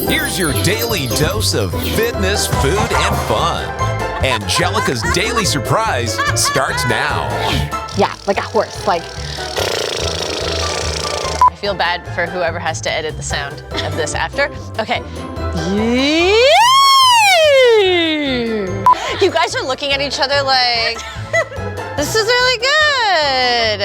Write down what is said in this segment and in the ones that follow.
Here's your daily dose of fitness, food, and fun. Anjelica's Daily Surprise starts now. Yeah, like a horse, like. I feel bad for whoever has to edit the sound of this after. Okay. You guys are looking at each other like, this is really good.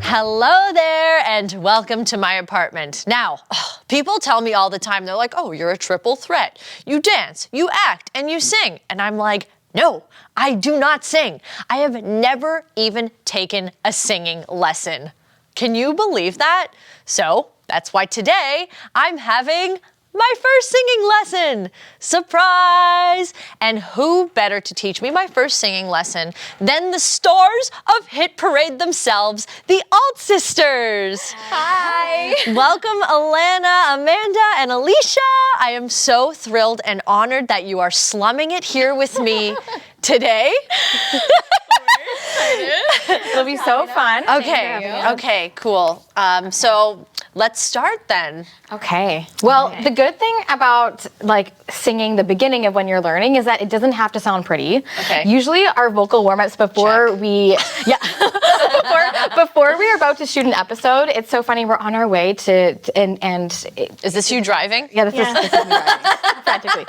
Hello there and welcome to my apartment. Now, people tell me all the time, they're like, oh, you're a triple threat. You dance, you act, and you sing. And I'm like, no, I do not sing. I have never even taken a singing lesson. Can you believe that? So that's why today I'm having my first singing lesson. Surprise! And who better to teach me my first singing lesson than the stars of Hit Parade themselves, the Ault sisters. Hi. Welcome, Alana, Amanda, and Alicia. I am so thrilled and honored that you are slumming it here with me today. It'll be so fun. Okay, cool. So let's start then. Okay. Well, the good thing about like singing the beginning of when you're learning is that it doesn't have to sound pretty. Okay. Usually our vocal warm-ups before we before we are about to shoot an episode, it's so funny. We're on our way to Is this you driving? Yeah, this is me driving, practically.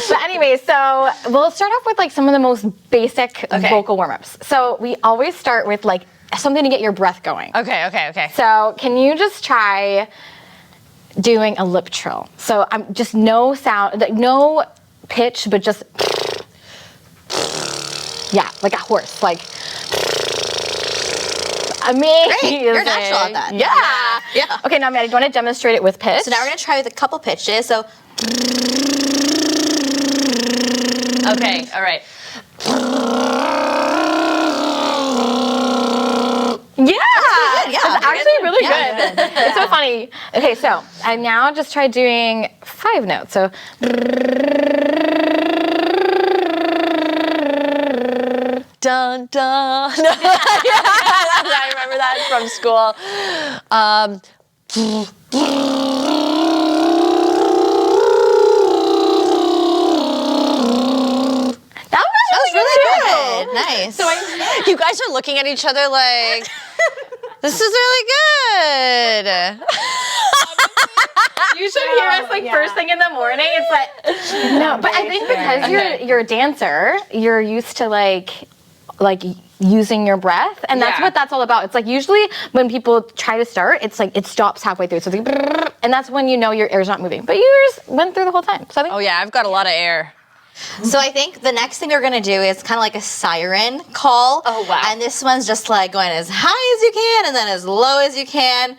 But anyway, so we'll start off with like some of the most basic vocal warm-ups. So we always start with like something to get your breath going. Okay. So can you just try doing a lip trill? So I'm just no sound, like no pitch, but just like a horse, like amazing. Great, you're natural at that. Yeah. Okay, now Maddie, do you want to demonstrate it with pitch? So now we're gonna try with a couple pitches. So Okay, all right. It's actually really good. It's so funny. Okay, so I now just tried doing 5 notes. So Dun dun. I remember that from school. that was really good. Nice. So you guys are looking at each other like, this is really good. You should hear us like first thing in the morning. It's like no, but I think because you're a dancer, you're used to like using your breath, and that's what that's all about. It's like usually when people try to start, it's like it stops halfway through, so it's like, and that's when you know your air's not moving. But yours went through the whole time. So I think I've got a lot of air. So I think the next thing we're gonna do is kind of like a siren call. Oh, wow. And this one's just like going as high as you can and then as low as you can.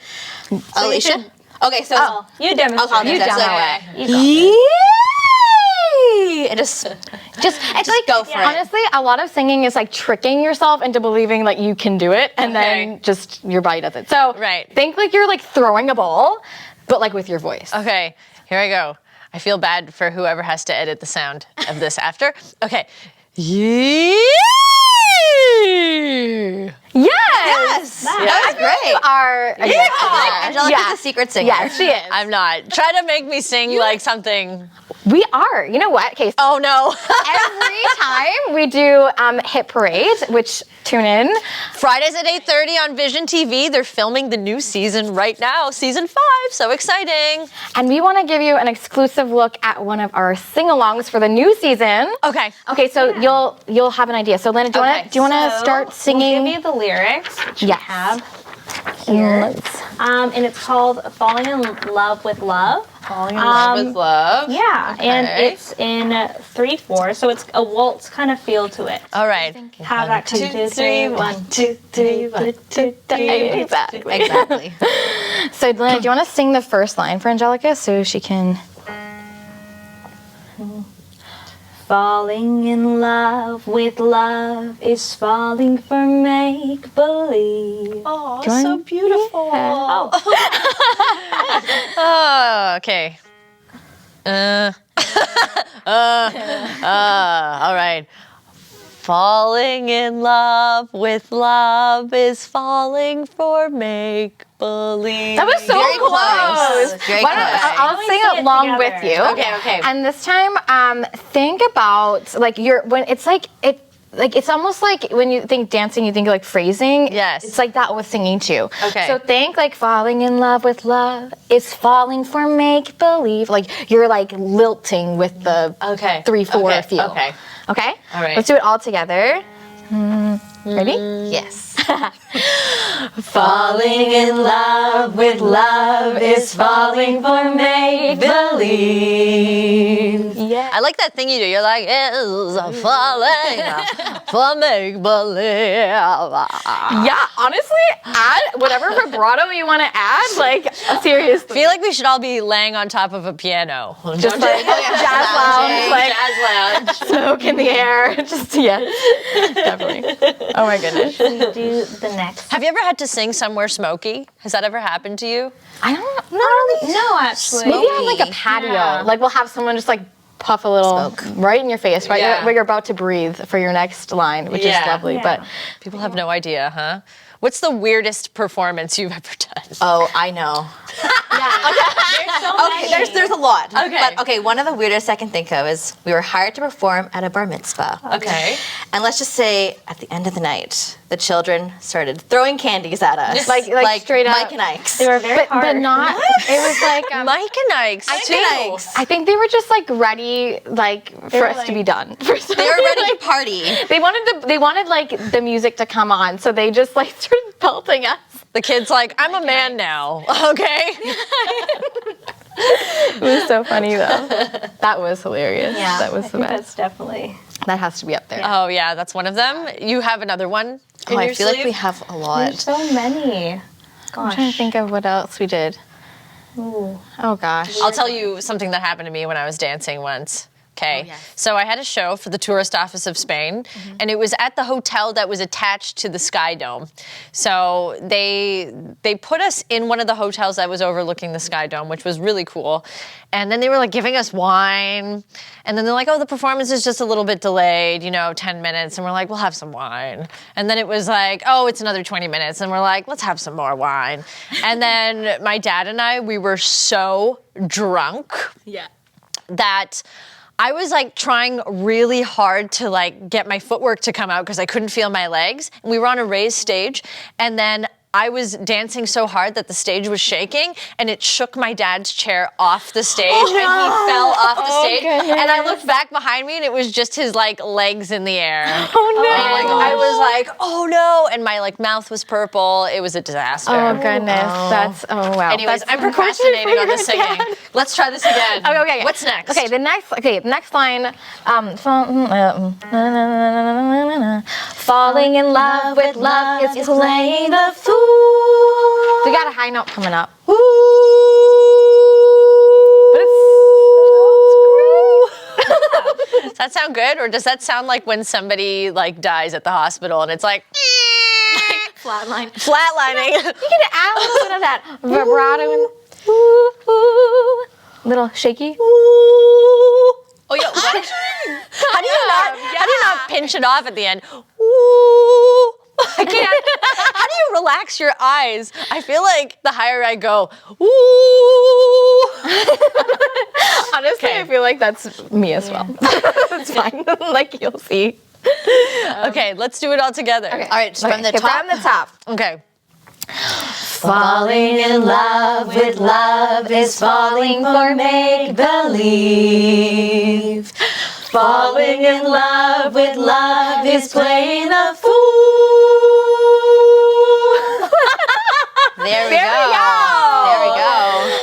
Alicia? Okay, so you demonstrate. I'll You demonstrate. demo it. Yay! And just like go for it. Honestly, a lot of singing is like tricking yourself into believing like you can do it, and then just your body does it. So think like you're like throwing a ball, but like with your voice. Okay, here I go. I feel bad for whoever has to edit the sound of this after. Okay. Yes! That was great. You are. Angelica's a secret singer. Yeah, she is. I'm not. Try to make me sing like something. We are. You know what? Okay. So Oh no. every time we do Hit Parade, which tune in. Fridays at 8:30 on Vision TV. They're filming the new season right now, season 5. So exciting. And we want to give you an exclusive look at one of our sing-alongs for the new season. Okay. Okay, so you'll have an idea. So Lana, do you want to start singing? We'll give you the lyrics, which we Yes. have here. And it's called Falling in Love with Love. Falling in love with love. Yeah, and Okay. it's in 3/4, so it's a waltz kind of feel to it. All right. How that 1, 2, 3, 1, 2, 3, 1, 2, 3. Exactly. So Lana, do you want to sing the first line for Angelica so she can? Falling in love with love is falling for make-believe. Oh, Join- so beautiful. Oh. Oh, okay. All right. Falling in love with love is falling for make believe. That was so Very close. Very Why don't- close. I'll Let's sing sing it along together. with you. Okay. And this time, think about like when it's like it. Like it's almost like when you think dancing, you think like phrasing. Yes. It's like that with singing too. Okay. So think like falling in love with love is falling for make believe. Like you're like lilting with the 3/4 feel. Okay. Okay. All right. Let's do it all together. Ready? Yes. Falling in love with love is falling for make believe. Yeah. I like that thing you do. You're like, it's falling for make believe. Yeah, honestly, add whatever vibrato you want to add. Like, seriously. I feel like we should all be laying on top of a piano. just like jazz lounge, like Jazz lounge. smoke in the air. Just definitely. Oh my goodness. Do the next. Have you ever had to sing somewhere smoky? Has that ever happened to you? I don't know. No, actually. Maybe on like a patio. Yeah. Like we'll have someone just like puff a little Smoke. right in your face, right Yeah. where you're about to breathe for your next line, which Yeah. is lovely. Yeah. But People have no idea, huh? What's the weirdest performance you've ever done? Oh, I know. There's so Okay, many. there's a lot. Okay. But okay, one of the weirdest I can think of is we were hired to perform at a bar mitzvah. Okay. And let's just say at the end of the night, the children started throwing candies at us. Like straight up. Mike and Ike's. They were very but hard. not. It was like Mike and Ike's too. Ike's. I think they were just like ready, like for us to be done. For They were ready to party. They wanted like the music to come on, so they just like started pelting us. The kid's like, I'm a man now, okay? It was so funny though. That was hilarious. Yeah, That was I the think best. That's definitely. That has to be up there. Oh yeah, that's one of them. You have another one in Oh, your I feel like sleeve? we have a There's lot. so many. I'm Gosh. trying to think of what else we did. Ooh. Oh gosh. I'll tell you something that happened to me when I was dancing once. Okay. Oh, yes. So I had a show for the Tourist Office of Spain, and it was at the hotel that was attached to the Sky Dome. So they put us in one of the hotels that was overlooking the Sky Dome, which was really cool. And then they were like giving us wine, and then they're like, "Oh, the performance is just a little bit delayed, 10 minutes." And we're like, "We'll have some wine." And then it was like, "Oh, it's another 20 minutes." And we're like, "Let's have some more wine." And then my dad and I, we were so drunk that I was like trying really hard to like get my footwork to come out because I couldn't feel my legs. And we were on a raised stage, and then I was dancing so hard that the stage was shaking, and it shook my dad's chair off the stage, and he fell off the stage. And I looked back behind me, and it was just his like legs in the air. Oh no. And I was like, "Oh no!" And my like mouth was purple. It was a disaster. Oh goodness. That's wow. Anyways, That's I'm unfortunate procrastinating for on the your singing. dad. Let's try this again. Okay. What's next? Okay, the next line. Falling in love with love is playing the fool. We got a high note coming up. But Does that sound good, or does that sound like when somebody like dies at the hospital and it's like flatline. flatlining? You can add a little bit of that vibrato and little shaky. Oh yeah. What? How do you not pinch it off at the end? Ooh. I can't. How do you relax your eyes? I feel like the higher I go, ooh. Honestly, Okay. I feel like that's me as well. It's fine. Like you'll see. Okay, let's do it all together. Okay. All right, from the top. From the top. Okay. Falling in love with love is falling for make believe. Falling in love with love is playing the fool. There we go. There we go.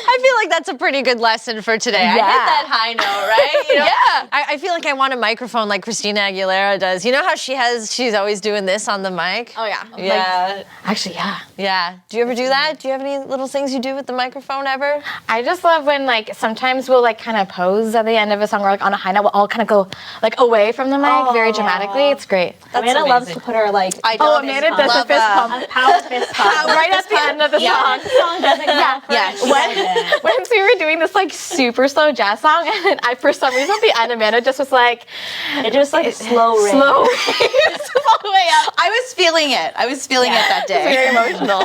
I feel like that's a pretty good lesson for today. I hit that high note, right? Yeah. I feel like I want a microphone like Christina Aguilera does. You know how she's always doing this on the mic? Oh yeah. Yeah. Actually, yeah. Yeah. Do you ever do that? Do you have any little things you do with the microphone ever? I just love when like sometimes we'll like kind of pose at the end of a song or like on a high note. We'll all kind of go like away from the mic very dramatically. It's great. Amanda loves to put her like I Oh, love Amanda this. does a Love, fist pump power fist pump. right at the end of the song. The song doesn't Yeah. Yeah, When we were doing this like super slow jazz song, and for some reason at the end, Amanda just was like, It just like slow rain. slow all the way up. I was feeling it. I was feeling it that day. Very emotional.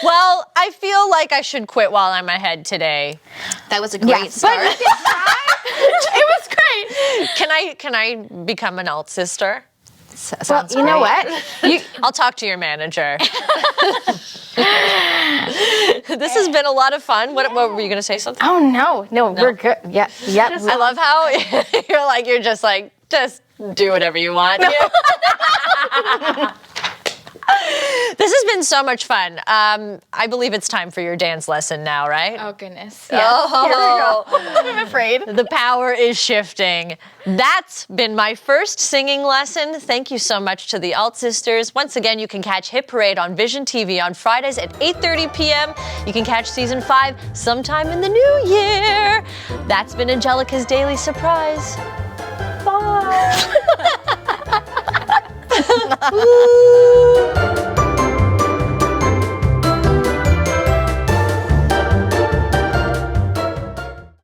Well, I feel like I should quit while I'm ahead today. That was a great start. But you can try. It was great. Can I become an alt sister? Sounds You know great. what? I'll talk to your manager. This has been a lot of fun. What were you going to say something? Oh no, we're good. Yeah, yep. I love how you're just like, just do whatever you want. This has been so much fun. I believe it's time for your dance lesson now, right? Oh goodness. Oh. Here we go. I'm afraid. The power is shifting. That's been my first singing lesson. Thank you so much to the Alt Sisters. Once again, you can catch Hit Parade on Vision TV on Fridays at 8:30 p.m. You can catch season 5 sometime in the new year. That's been Anjelica's Daily Surprise. Bye.